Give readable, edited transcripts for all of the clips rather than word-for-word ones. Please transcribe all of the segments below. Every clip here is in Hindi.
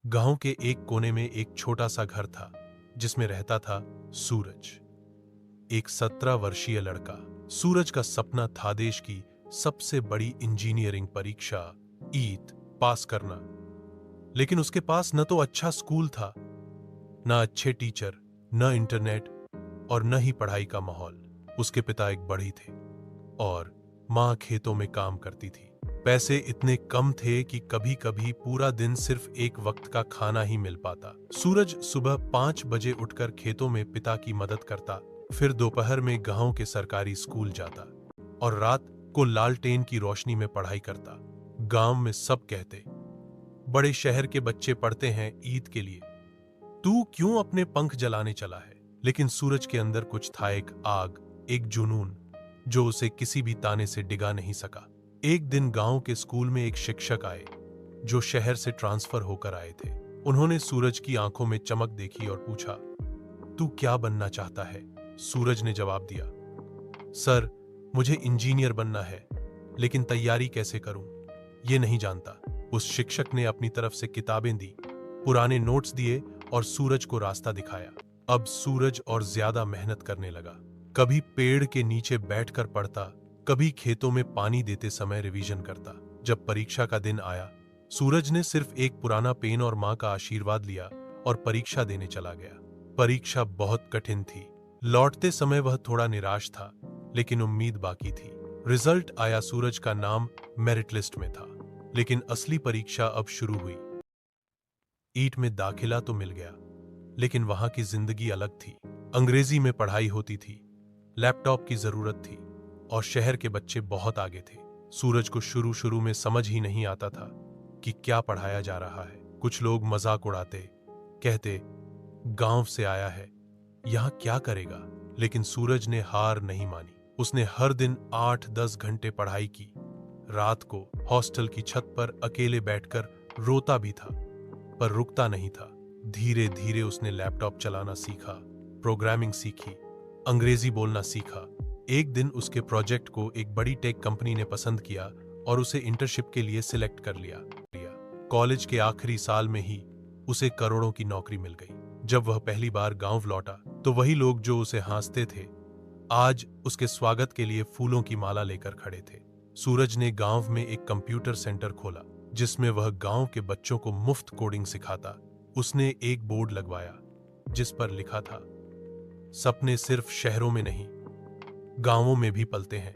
गांव के एक कोने में एक छोटा सा घर था जिसमें रहता था सूरज, एक 17 वर्षीय लड़का। सूरज का सपना था देश की सबसे बड़ी इंजीनियरिंग परीक्षा ईट पास करना। लेकिन उसके पास न तो अच्छा स्कूल था, न अच्छे टीचर, न इंटरनेट और न ही पढ़ाई का माहौल। उसके पिता एक बढ़ई थे और मां खेतों में काम करती थी। पैसे इतने कम थे कि कभी कभी पूरा दिन सिर्फ एक वक्त का खाना ही मिल पाता। सूरज सुबह 5 बजे उठकर खेतों में पिता की मदद करता, फिर दोपहर में गांव के सरकारी स्कूल जाता और रात को लालटेन की रोशनी में पढ़ाई करता। गांव में सब कहते, बड़े शहर के बच्चे पढ़ते हैं ईद के लिए, तू क्यों अपने पंख जलाने चला है? लेकिन सूरज के अंदर कुछ था, एक आग, एक जुनून जो उसे किसी भी ताने से डिगा नहीं सका। एक दिन गांव के स्कूल में एक शिक्षक आए जो शहर से ट्रांसफर होकर आए थे। उन्होंने सूरज की आंखों में चमक देखी और पूछा, तू क्या बनना चाहता है? सूरज ने जवाब दिया, सर, मुझे इंजीनियर बनना है, लेकिन तैयारी कैसे करूं ये नहीं जानता। उस शिक्षक ने अपनी तरफ से किताबें दी, पुराने नोट्स दिए और सूरज को रास्ता दिखाया। अब सूरज और ज्यादा मेहनत करने लगा। कभी पेड़ के नीचे बैठकर पढ़ता, कभी खेतों में पानी देते समय रिवीजन करता। जब परीक्षा का दिन आया, सूरज ने सिर्फ एक पुराना पेन और मां का आशीर्वाद लिया और परीक्षा देने चला गया। परीक्षा बहुत कठिन थी। लौटते समय वह थोड़ा निराश था, लेकिन उम्मीद बाकी थी। रिजल्ट आया, सूरज का नाम मेरिट लिस्ट में था, लेकिन असली परीक्षा अब शुरू हुई। ईट में दाखिला तो मिल गया, लेकिन वहां की जिंदगी अलग थी। अंग्रेजी में पढ़ाई होती थी, लैपटॉप की जरूरत थी और शहर के बच्चे बहुत आगे थे। सूरज को शुरू में समझ ही नहीं आता था कि क्या पढ़ाया जा रहा है। कुछ लोग मजाक उड़ाते, कहते, गांव से आया है, यहां क्या करेगा? लेकिन सूरज ने हार नहीं मानी। उसने हर दिन 8-10 घंटे पढ़ाई की। रात को हॉस्टल की छत पर अकेले बैठकर रोता भी था, पर रुकता नहीं था। धीरे धीरे उसने लैपटॉप चलाना सीखा, प्रोग्रामिंग सीखी, अंग्रेजी बोलना सीखा। एक दिन उसके प्रोजेक्ट को एक बड़ी टेक कंपनी ने पसंद किया और उसे इंटर्नशिप के लिए सिलेक्ट कर लिया। कॉलेज के आखिरी साल में ही उसे करोड़ों की नौकरी मिल गई। जब वह पहली बार गांव लौटा तो वही लोग जो उसे हंसते थे आज उसके स्वागत के लिए फूलों की माला लेकर खड़े थे। सूरज ने गांव में एक कंप्यूटर सेंटर खोला जिसमें वह गांव के बच्चों को मुफ्त कोडिंग सिखाता। उसने एक बोर्ड लगवाया जिस पर लिखा था, सपने सिर्फ शहरों में नहीं, गांवों में भी पलते हैं,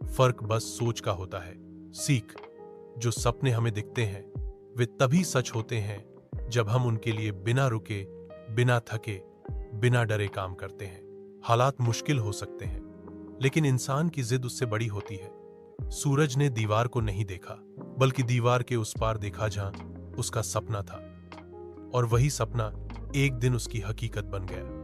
फर्क बस सोच का होता है। सीख, जो सपने हमें दिखते हैं वे तभी सच होते हैं जब हम उनके लिए बिना रुके, बिना थके, बिना डरे काम करते हैं। हालात मुश्किल हो सकते हैं, लेकिन इंसान की जिद उससे बड़ी होती है। सूरज ने दीवार को नहीं देखा, बल्कि दीवार के उस पार देखा जहां उसका सपना था, और वही सपना एक दिन उसकी हकीकत बन गया।